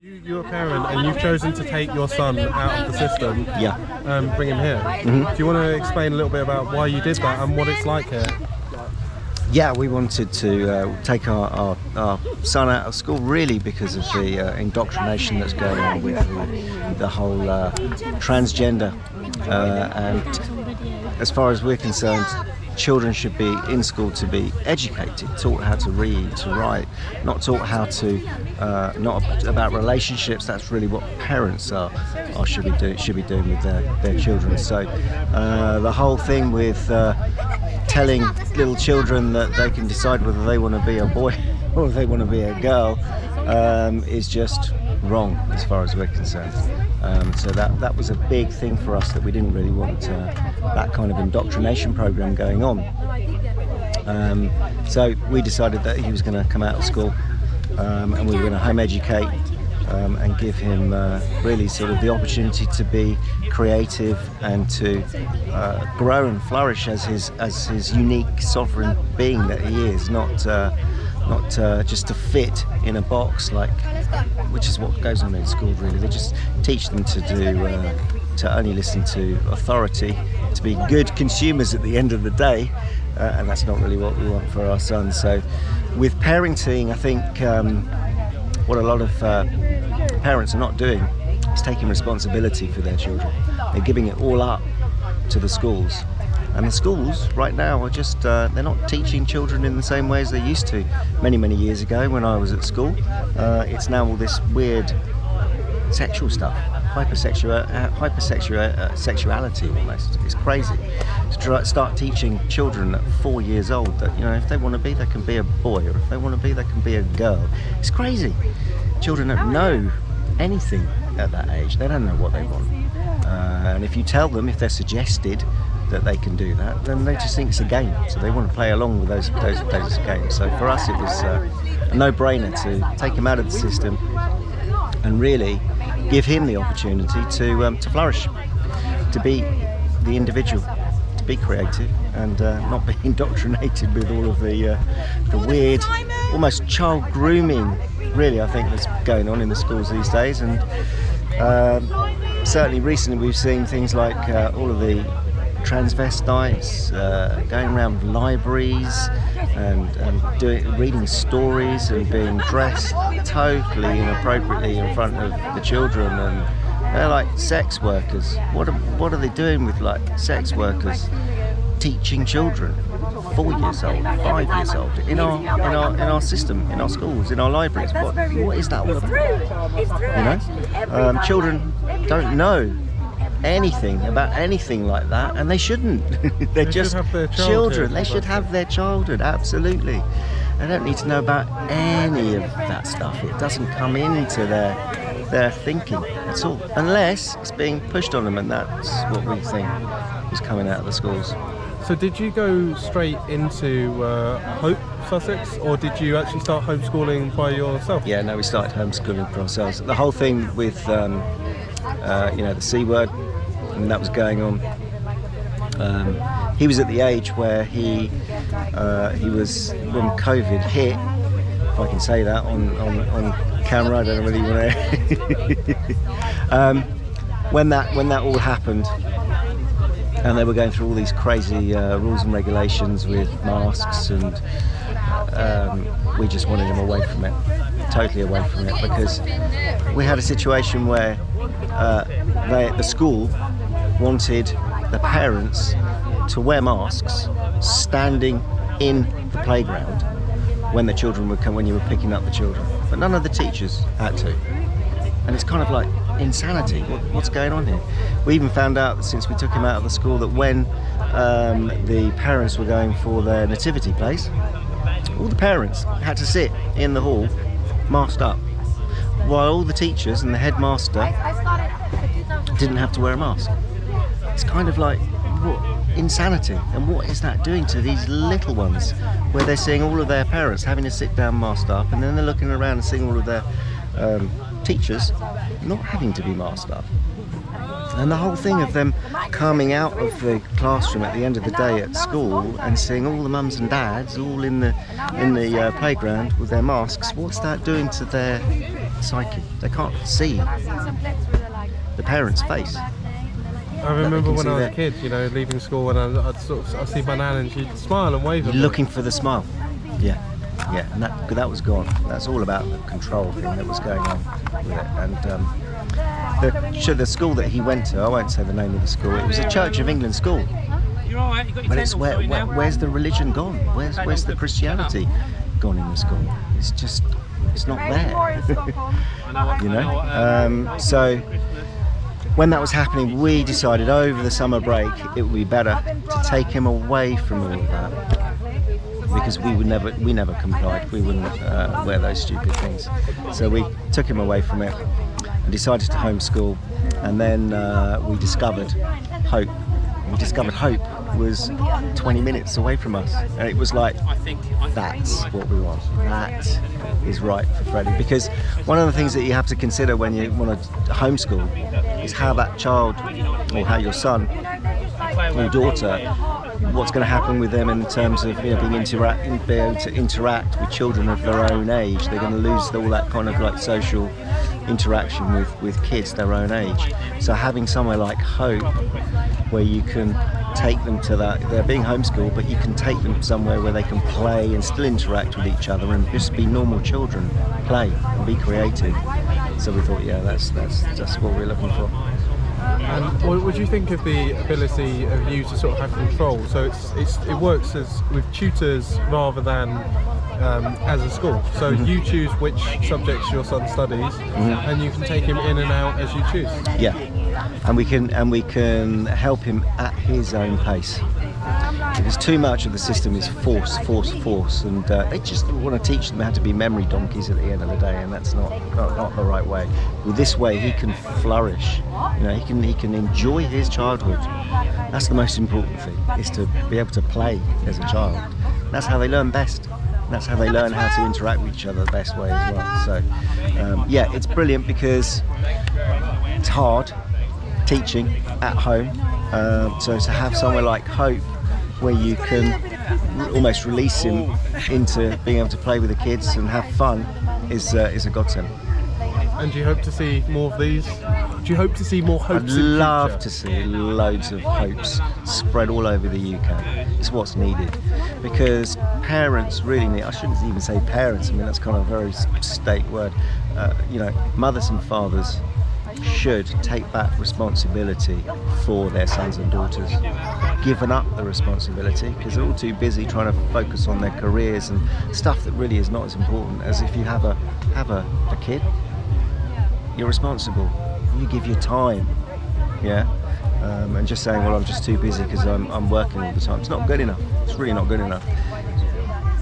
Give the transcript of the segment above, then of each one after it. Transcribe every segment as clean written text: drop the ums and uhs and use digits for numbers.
You're a parent and you've chosen to take your son out of the system, Yeah. Bring him here. Do you want to explain a little bit about why you did that and what it's like here? Yeah, we wanted to take our son out of school really because of the indoctrination that's going on with the whole transgender. And as far as we're concerned, children should be in school to be educated, taught how to read, to write, not taught how to, not about relationships. That's really what parents should be doing with their children. So the whole thing with telling little children that they can decide whether they want to be a boy or they want to be a girl is just wrong as far as we're concerned. So that was a big thing for us, that we didn't really want that kind of indoctrination program going on. So we decided that he was going to come out of school and we were going to home educate and give him really sort of the opportunity to be creative and to grow and flourish as his unique sovereign being that he is, not just to fit in a box, which is what goes on in school really. They just teach them to only listen to authority, to be good consumers at the end of the day, and that's not really what we want for our sons. So with parenting, I think what a lot of parents are not doing is taking responsibility for their children. They're giving it all up to the schools. And the schools right now are just, they're not teaching children in the same way as they used to many years ago when I was at school. It's now all this weird sexual stuff, sexuality almost. It's crazy. To start teaching children at 4 years old that, if they want to be, they can be a boy, or if they want to be, they can be a girl. It's crazy. Children don't know anything at that age. They don't know what they want. And if you tell them, if they're suggested that they can do that, then they just think it's a game, so they want to play along with those games. So for us it was a no-brainer to take him out of the system and really give him the opportunity to flourish, to be the individual, to be creative, and not be indoctrinated with all of the weird, almost child grooming really, I think, that's going on in the schools these days. And certainly recently we've seen things like all of the transvestites going around libraries and reading stories and being dressed totally inappropriately in front of the children, and they're like sex workers. What are they doing with sex workers teaching children 4 years old, 5 years old in our system, in our schools, in our libraries? What is that all about? Children don't know anything about anything like that, and they shouldn't. They're just children. They should have their childhood, absolutely. They don't need to know about any of that stuff. It doesn't come into their thinking at all, unless it's being pushed on them, and that's what we think is coming out of the schools. So did you go straight into HOPE Sussex, or did you actually start homeschooling by yourself? Yeah, no, we started homeschooling for ourselves. The whole thing with the C word, and that was going on. He was at the age where he was, when COVID hit, if I can say that on camera, I don't know whether you want to. When that all happened, and they were going through all these crazy rules and regulations with masks, and we just wanted him away from it, totally away from it, because we had a situation where the school wanted the parents to wear masks standing in the playground when the children would come, when you were picking up the children, but none of the teachers had to. And it's kind of like insanity. What's going on here? We even found out that since we took him out of the school, that when the parents were going for their nativity plays, all the parents had to sit in the hall masked up, while all the teachers and the headmaster didn't have to wear a mask. It's kind of like, what insanity, and what is that doing to these little ones, where they're seeing all of their parents having to sit down masked up, and then they're looking around and seeing all of their teachers not having to be masked up. And the whole thing of them coming out of the classroom at the end of the day at school and seeing all the mums and dads all in the playground with their masks, what's that doing to their psyche. They can't see the parent's face. I remember when I was a kid, you know, leaving school, and I'd see my nan and she'd smile and wave at me. Looking for the smile. Yeah, and that was gone. That's all about the control thing that was going on with it. And the school that he went to, I won't say the name of the school, it was a Church of England school. But it's where's the religion gone? Where's the Christianity gone in the school? It's not there. You know? So when that was happening, we decided over the summer break it would be better to take him away from all of that, because we never complied. We wouldn't wear those stupid things. So we took him away from it and decided to homeschool. And then we discovered HOPE. We discovered HOPE was 20 minutes away from us, and it was like, that's what we want. That is right for Freddie. Because one of the things that you have to consider when you want to homeschool is how that child, or how your son or daughter, what's going to happen with them in terms of, you know, being able to interact with children of their own age. They're going to lose all that kind of like social interaction with kids their own age. So having somewhere like HOPE, where you can take them to that, they're being homeschooled, but you can take them somewhere where they can play and still interact with each other and just be normal children, play and be creative. So we thought, yeah, that's what we're looking for. And what would you think of the ability of you to sort of have control? So it works as with tutors rather than as a school. So you choose which subjects your son studies, and you can take him in and out as you choose. Yeah, and we can help him at his own pace. Because too much of the system is force, and they just want to teach them how to be memory donkeys at the end of the day, and that's not the right way. With this way, he can flourish. You know, he can enjoy his childhood. That's the most important thing, is to be able to play as a child. That's how they learn best. That's how they learn how to interact with each other the best way as well. So, yeah, it's brilliant because it's hard teaching at home. So to have somewhere like HOPE, where you can almost release him into being able to play with the kids and have fun, is a godsend. And do you hope to see more of these? Do you hope to see more HOPEs? I'd love to see loads of HOPEs spread all over the UK. It's what's needed, because parents really need, I shouldn't even say parents, I mean that's kind of a very state word, you know, mothers and fathers should take back responsibility for their sons and daughters. Given up the responsibility because they're all too busy trying to focus on their careers and stuff that really is not as important as if you have a kid. You're responsible. You give your time, yeah. And just saying, well, I'm just too busy because I'm working all the time. It's not good enough. It's really not good enough.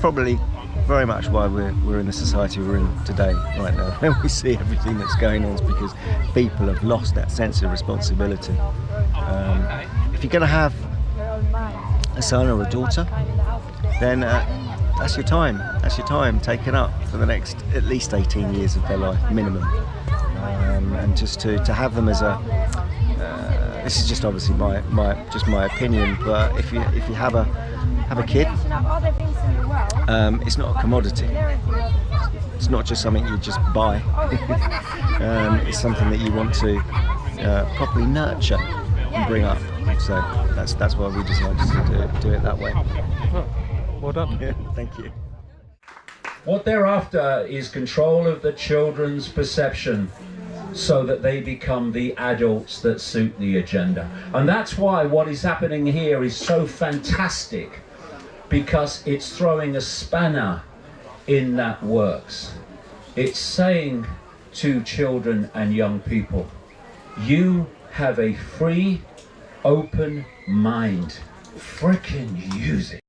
Probably very much why we're in the society we're in today, right now. When we see everything that's going on, is because people have lost that sense of responsibility. If you're going to have a son or a daughter, then that's your time. That's your time taken up for the next at least 18 years of their life, minimum. And just to have them as a this is just obviously my opinion, but if you have a kid, it's not a commodity. It's not just something you just buy. It's something that you want to properly nurture and bring up. So that's why we decided to do it that way. Well done. Yeah, thank you. What they're after is control of the children's perception, so that they become the adults that suit the agenda. And that's why what is happening here is so fantastic, because it's throwing a spanner in that works. It's saying to children and young people, you have a free, open mind. Frickin' use it.